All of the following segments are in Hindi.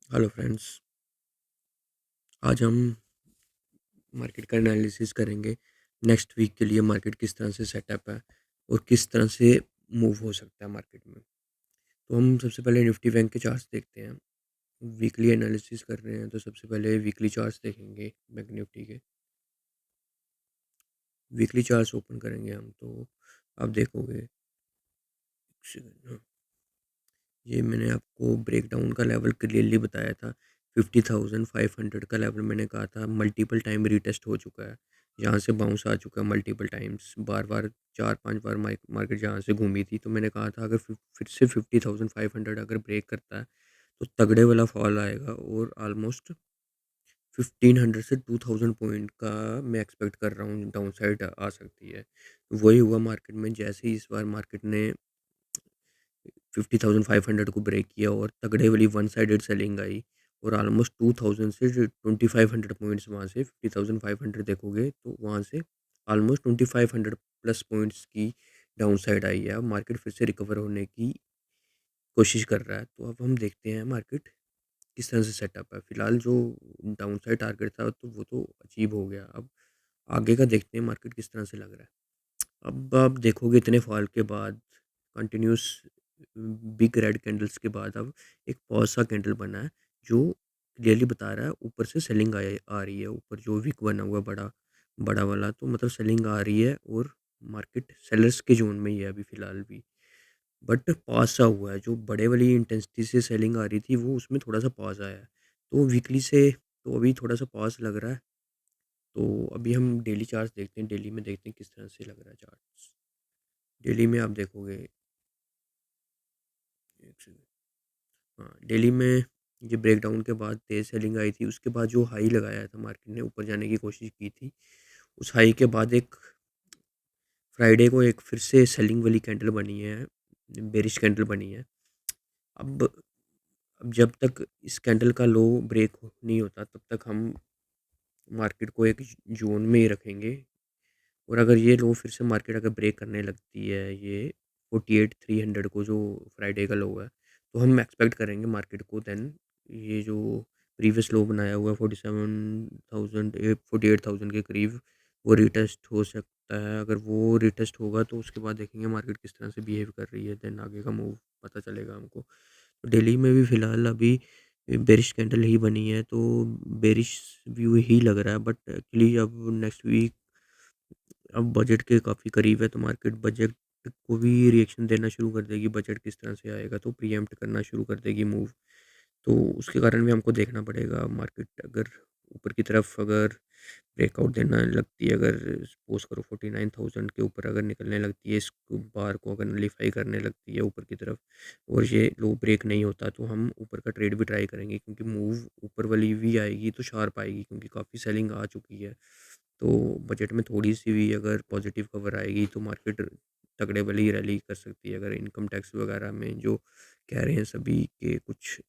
Hello friends. आज हम मार्केट का एनालिसिस करेंगे। नेक्स्ट वीक के लिए मार्केट किस तरह से सेटअप है और किस तरह से मूव हो सकता है मार्केट में। तो हम सबसे पहले निफ्टी बैंक के चार्ट्स देखते हैं। वीकली एनालिसिस कर रहे हैं तो सबसे पहले वीकली चार्ट्स देखेंगे बैंक निफ्टी के। वीकली चार्ट्स ओपन करेंगे हम तो आप देखोगे। ये मैंने आपको ब्रेकडाउन का लेवल क्लियरली बताया था। 50,500 का लेवल मैंने कहा था मल्टीपल टाइम रीटेस्ट हो चुका है। यहाँ से बाउंस आ चुका है मल्टीपल टाइम्स, बार-बार 4-5 बार मार्केट जहाँ से घूमी थी। तो मैंने कहा था अगर फिर से 50,500 अगर ब्रेक करता है तो तगड़े वाला फॉल आएगा और ऑलमोस्ट 1500 से 2000 पॉइंट का मैं एक्सपेक्ट कर रहा हूँ डाउन साइड आ सकती है। वही हुआ मार्केट में। जैसे ही इस बार मार्केट ने 50,500 को ब्रेक किया और तगड़े वाली वन साइडेड सेलिंग आई और ऑलमोस्ट 2000 से 2500 पॉइंट्स वहाँ से 50,500 देखोगे तो वहाँ से ऑलमोस्ट 2500 प्लस पॉइंट्स की डाउन साइड आई है। अब मार्केट फिर से रिकवर होने की कोशिश कर रहा है। तो अब हम देखते हैं मार्केट किस तरह से सेटअप है। फिलहाल जो डाउन साइड टारगेट था तो वो तो अचीव हो गया। अब आगे का देखते हैं मार्केट किस तरह से लग रहा है। अब आप देखोगे इतने फॉल के बाद कंटिन्यूस बिग रेड कैंडल्स के बाद अब एक पॉज सा कैंडल बना है जो क्लियरली बता रहा है ऊपर से सेलिंग आ रही है। ऊपर जो विक बना हुआ बड़ा बड़ा वाला तो मतलब सेलिंग आ रही है और मार्केट सेलर्स के जोन में ही है अभी फ़िलहाल भी। बट पॉज सा हुआ है। जो बड़े वाली इंटेंसिटी से सेलिंग आ रही थी वो उसमें थोड़ा सा पॉज आया है। तो वीकली से तो अभी थोड़ा सा पॉज लग रहा है। तो अभी हम डेली चार्ट्स देखते हैं। डेली में देखते हैं किस तरह से लग रहा है चार्ट्स। डेली में आप देखोगे। एक सेकंड। हाँ, दिल्ली में ये ब्रेकडाउन के बाद तेज़ सेलिंग आई थी। उसके बाद जो हाई लगाया था मार्केट ने ऊपर जाने की कोशिश की थी। उस हाई के बाद एक फ्राइडे को एक फिर से सेलिंग वाली कैंडल बनी है, बेरिश कैंडल बनी है। अब अब जब तक इस कैंडल का लो ब्रेक नहीं होता तब तक हम मार्केट को एक ज़ोन में ही रखेंगे। और अगर ये लो फिर से मार्केट अगर ब्रेक करने लगती है ये 48,300 को जो फ्राइडे का लो है, तो हम एक्सपेक्ट करेंगे मार्केट को देन ये जो प्रीवियस लो बनाया हुआ है 47,000 48,000 के करीब वो रिटेस्ट हो सकता है। अगर वो रिटेस्ट होगा तो उसके बाद देखेंगे मार्केट किस तरह से बिहेव कर रही है, देन आगे का मूव पता चलेगा हमको। तो दिल्ली में भी फ़िलहाल अभी बेरिश कैंडल ही बनी है तो बेरिश व्यू ही लग रहा है। बट एक्चुअली अब नेक्स्ट वीक अब बजट के काफ़ी करीब है तो मार्केट बजट को भी रिएक्शन देना शुरू कर देगी। बजट किस तरह से आएगा तो प्रीएम्प्ट करना शुरू कर देगी मूव। तो उसके कारण भी हमको देखना पड़ेगा मार्केट अगर ऊपर की तरफ अगर ब्रेकआउट देना लगती है, अगर सपोज़ करो 49,000 के ऊपर अगर निकलने लगती है, इस बार को अगर नलीफाई करने लगती है ऊपर की तरफ और ये लो ब्रेक नहीं होता तो हम ऊपर का ट्रेड भी ट्राई करेंगे क्योंकि मूव ऊपर वाली भी आएगी तो शार्प आएगी क्योंकि काफ़ी सेलिंग आ चुकी है। तो बजट में थोड़ी-सी भी अगर पॉजिटिव खबर आएगी तो मार्केट तगड़े वाली रैली कर सकती है। अगर इनकम टैक्स वगैरह में जो कह रहे हैं सभी के कुछ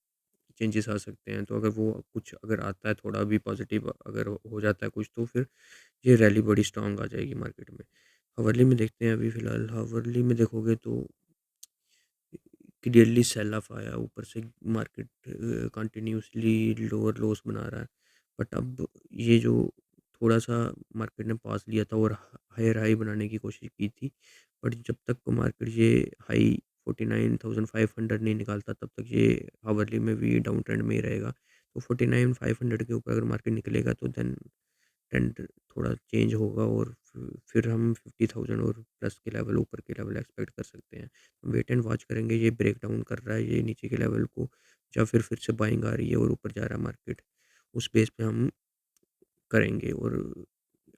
चेंजेस आ सकते हैं, तो अगर वो कुछ अगर आता है थोड़ा भी पॉजिटिव अगर हो जाता है कुछ तो फिर ये रैली बड़ी स्ट्रॉन्ग आ जाएगी मार्केट में। हावर्ली में देखते हैं अभी फ़िलहाल हावर्ली में देखोगे तो क्लियरली सेल ऑफ आया ऊपर से मार्केट कंटिन्यूअसली लोअर लोस बना रहा है। बट अब ये जो थोड़ा-सा मार्केट ने पॉज़ लिया था और हायर हाई बनाने की कोशिश की थी। बट जब तक मार्केट ये हाई 49,500 नहीं निकालता तब तक ये हावर्ली में भी डाउन ट्रेंड में ही रहेगा। तो 49,500 के ऊपर अगर मार्केट निकलेगा तो देन ट्रेंड थोड़ा चेंज होगा और फिर हम 50,000 और प्लस के लेवल ऊपर के लेवल एक्सपेक्ट कर सकते हैं। वेट एंड वॉच करेंगे ये ब्रेकडाउन कर रहा है ये नीचे के लेवल को या फिर से बाइंग आ रही है और ऊपर जा रहा है मार्केट। उस बेस पे हम करेंगे और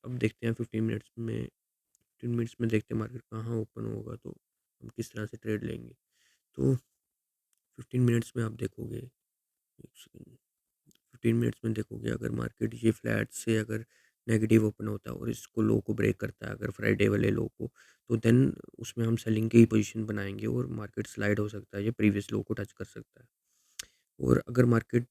अब देखते हैं 15 मिनट्स में देखते हैं मार्केट कहाँ ओपन होगा तो हम किस तरह से ट्रेड लेंगे। तो 15 मिनट्स में आप देखोगे। एक सेकंड। 15 मिनट्स में देखोगे अगर मार्केट ये फ्लैट से अगर नेगेटिव ओपन होता है और इसको लो को ब्रेक करता है अगर फ्राइडे वाले लो को, तो देन उसमें हम सेलिंग की ही पोजीशन बनाएंगे और मार्केट स्लाइड हो सकता है, ये प्रीवियस लो को टच कर सकता है। और अगर मार्केट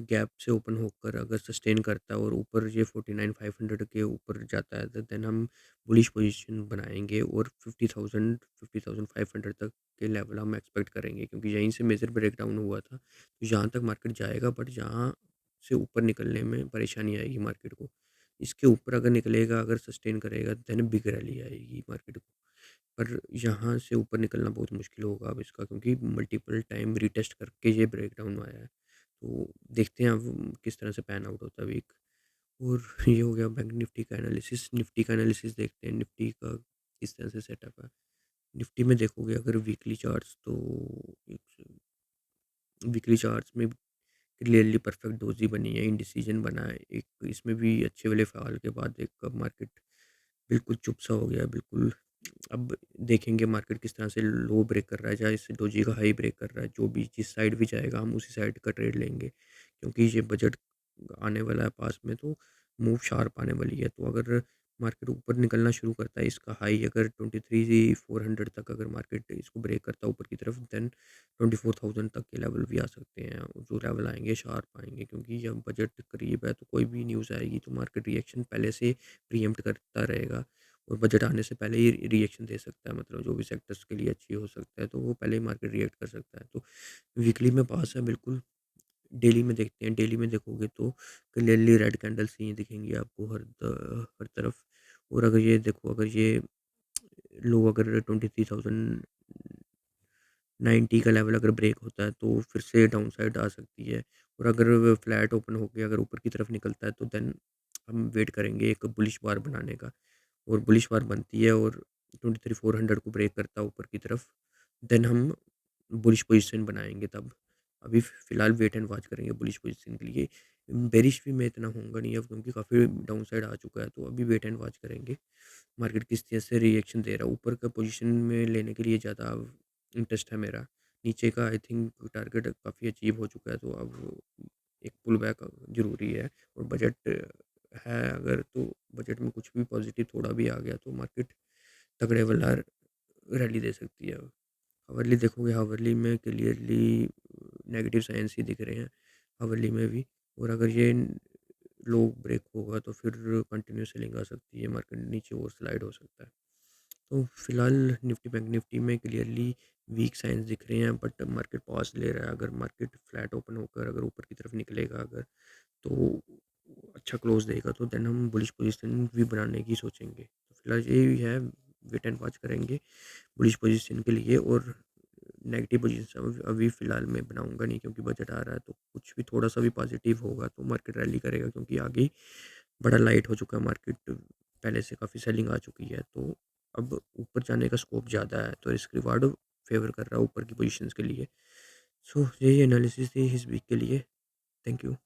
गैप से ओपन होकर अगर सस्टेन करता है और ऊपर ये 49,500 के ऊपर जाता है, तो देन हम बुलिश पोजीशन बनाएँगे और 50,000 50,500 तक के लेवल हम एक्सपेक्ट करेंगे, क्योंकि यहीं से मेजर ब्रेकडाउन हुआ था। तो यहाँ तक मार्केट जाएगा, बट यहाँ से ऊपर निकलने में परेशानी आएगी मार्केट को। इसके ऊपर अगर निकलेगा, अगर सस्टेन करेगा, देन बिग रैली आएगी मार्केट को। पर यहाँ से ऊपर निकलना बहुत मुश्किल होगा अब इसका, क्योंकि मल्टीपल टाइम रीटेस्ट करके ये ब्रेकडाउन आया है। तो देखते हैं अब किस तरह से पैन आउट होता है वीक। और ये हो गया बैंक निफ्टी का एनालिसिस। निफ्टी का एनालिसिस देखते हैं, निफ्टी का किस तरह से सेटअप है। निफ्टी में देखोगे अगर वीकली चार्ट्स, तो वीकली चार्ट्स में क्लियरली परफेक्ट डोजी बनी है, इंडिसीजन बना है। एक इसमें भी अच्छे वाले फॉल के बाद एक कब मार्केट बिल्कुल चुप सा हो गया, बिल्कुल। अब देखेंगे मार्केट किस तरह से लो ब्रेक कर रहा है, चाहे इस डोजी का हाई ब्रेक कर रहा है, जो भी जिस साइड भी जाएगा हम उसी साइड का ट्रेड लेंगे, क्योंकि ये बजट आने वाला है पास में, तो मूव शार्प आने वाली है। तो अगर मार्केट ऊपर निकलना शुरू करता है, इसका हाई अगर 23,400 तक अगर मार्केट इसको ब्रेक करता है ऊपर की तरफ, देन 24,000 तक के लेवल भी आ सकते हैं। जो लेवल आएंगे शार्प आएंगे, क्योंकि जब बजट करीब है तो कोई भी न्यूज़ आएगी तो मार्केट रिएक्शन पहले से प्रीएम्प्ट करता रहेगा, और बजट आने से पहले ही रिएक्शन दे सकता है। मतलब जो भी सेक्टर्स के लिए अच्छी हो सकता है, तो वो पहले ही मार्केट रिएक्ट कर सकता है। तो वीकली में पास है बिल्कुल। डेली में देखते हैं, डेली में देखोगे तो क्लियरली रेड कैंडल्स ही दिखेंगी आपको हर तरफ। और अगर ये देखो, अगर ये लो अगर 23,090 का लेवल अगर ब्रेक होता है, तो फिर से डाउन साइड आ सकती है। और अगर फ्लैट ओपन होके अगर ऊपर की तरफ निकलता है, तो देन हम वेट करेंगे एक बुलिश बार बनाने का। और बुलिश बार बनती है और 23,400 को ब्रेक करता है ऊपर की तरफ, देन हम बुलिश पोजीशन बनाएँगे तब। अभी फ़िलहाल वेट एंड वॉच करेंगे बुलिश पोजीशन के लिए। बेरिश भी मैं इतना होऊँगा नहीं अब, क्योंकि काफ़ी डाउन साइड आ चुका है, तो अभी वेट एंड वॉच करेंगे। मार्केट किस तरह से रिएक्शन दे रहा है, ऊपर का पोजीशन में लेने के लिए ज़्यादा इंटरेस्ट है मेरा। नीचे का आई थिंक टारगेट काफ़ी अचीव हो चुका है, तो अब एक पुल बैक ज़रूरी है। और बजट है अगर, तो बजट में कुछ भी पॉजिटिव थोड़ा भी आ गया, तो मार्केट तगड़े वाला रैली दे सकती है। हावर्ली देखोगे, हावर्ली में क्लियरली नेगेटिव साइंस ही दिख रहे हैं, हावर्ली में भी। और अगर ये लो ब्रेक होगा, तो फिर कंटिन्यू सेलिंग आ सकती है, मार्केट नीचे और स्लाइड हो सकता है। तो फिलहाल निफ्टी बैंक निफ्टी में क्लियरली वीक साइंस दिख रहे हैं, बट मार्केट पॉज ले रहा है। अगर मार्केट फ्लैट ओपन होकर अगर ऊपर की तरफ निकलेगा अगर, तो अच्छा क्लोज देगा, तो देन हम बुलिश पोजीशन भी बनाने की सोचेंगे। तो फिलहाल यही है, वेट एंड वॉच करेंगे बुलिश पोजीशन के लिए। और नेगेटिव पोजीशन अभी अभी फ़िलहाल मैं बनाऊँगा नहीं, क्योंकि बजट आ रहा है, तो कुछ भी थोड़ा-सा भी पॉजिटिव होगा तो मार्केट रैली करेगा, क्योंकि आगे ही बड़ा लाइट हो चुका है मार्केट, पहले से काफ़ी सेलिंग आ चुकी है। तो अब ऊपर जाने का स्कोप ज़्यादा है, तो रिस्क रिवार्ड फ़ेवर कर रहा है ऊपर की पोजीशंस के लिए। सो यही एनालिसिस थी इस वीक के लिए। Thank you.